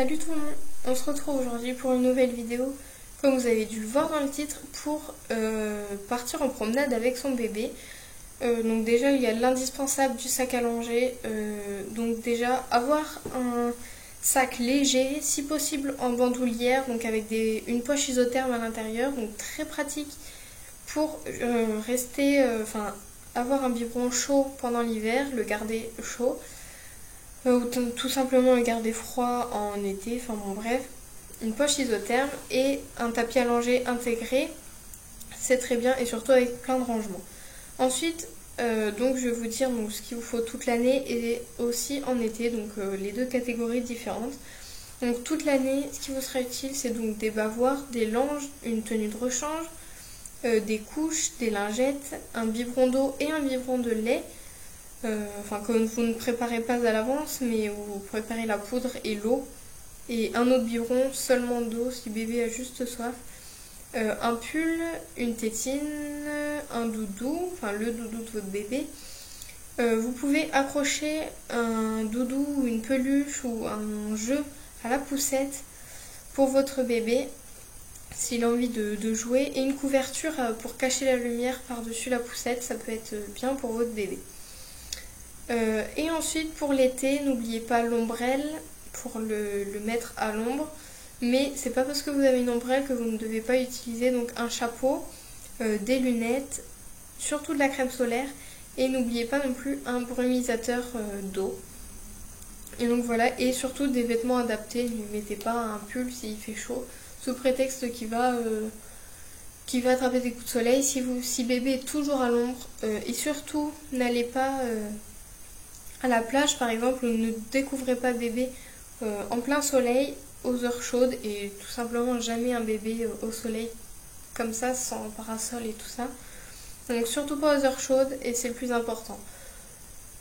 Salut tout le monde, on se retrouve aujourd'hui pour une nouvelle vidéo, comme vous avez dû le voir dans le titre, pour partir en promenade avec son bébé. Donc déjà il y a l'indispensable du sac à langer, donc déjà avoir un sac léger, si possible en bandoulière, donc avec une poche isotherme à l'intérieur, donc très pratique pour avoir un biberon chaud pendant l'hiver, le garder chaud. Ou tout simplement le garder froid en été, enfin bon bref, une poche isotherme et un tapis à langer intégré, c'est très bien et surtout avec plein de rangements. Ensuite, donc je vais vous dire donc, ce qu'il vous faut toute l'année et aussi en été, donc les deux catégories différentes. Donc toute l'année, ce qui vous sera utile, c'est donc des bavoirs, des langes, une tenue de rechange, des couches, des lingettes, un biberon d'eau et un biberon de lait. Que vous ne préparez pas à l'avance, mais vous préparez la poudre et l'eau, et un autre biberon seulement d'eau si bébé a juste soif, un pull, une tétine, un doudou, enfin le doudou de votre bébé. Vous pouvez accrocher un doudou ou une peluche ou un jeu à la poussette pour votre bébé s'il a envie de jouer, et une couverture pour cacher la lumière par-dessus la poussette, ça peut être bien pour votre bébé. Et ensuite pour l'été, n'oubliez pas l'ombrelle pour le mettre à l'ombre, mais c'est pas parce que vous avez une ombrelle que vous ne devez pas utiliser, donc un chapeau, des lunettes, surtout de la crème solaire, et n'oubliez pas non plus un brumisateur d'eau. Et donc voilà, et surtout des vêtements adaptés, ne mettez pas un pull s'il fait chaud, sous prétexte qu'il va attraper des coups de soleil. Si bébé est toujours à l'ombre, et surtout n'allez pas à la plage par exemple, ne découvrez pas bébé en plein soleil aux heures chaudes, et tout simplement jamais un bébé au soleil comme ça sans parasol et tout ça. Donc surtout pas aux heures chaudes, et c'est le plus important.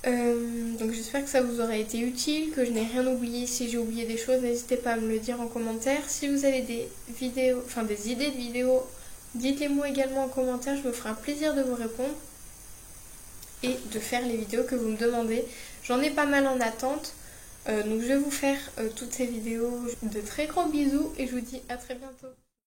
Donc j'espère que ça vous aura été utile, que je n'ai rien oublié. Si j'ai oublié des choses, n'hésitez pas à me le dire en commentaire. Si vous avez des idées de vidéos, dites-les moi également en commentaire, je me ferai un plaisir de vous répondre et de faire les vidéos que vous me demandez. J'en ai pas mal en attente, donc je vais vous faire toutes ces vidéos. De très gros bisous et je vous dis à très bientôt.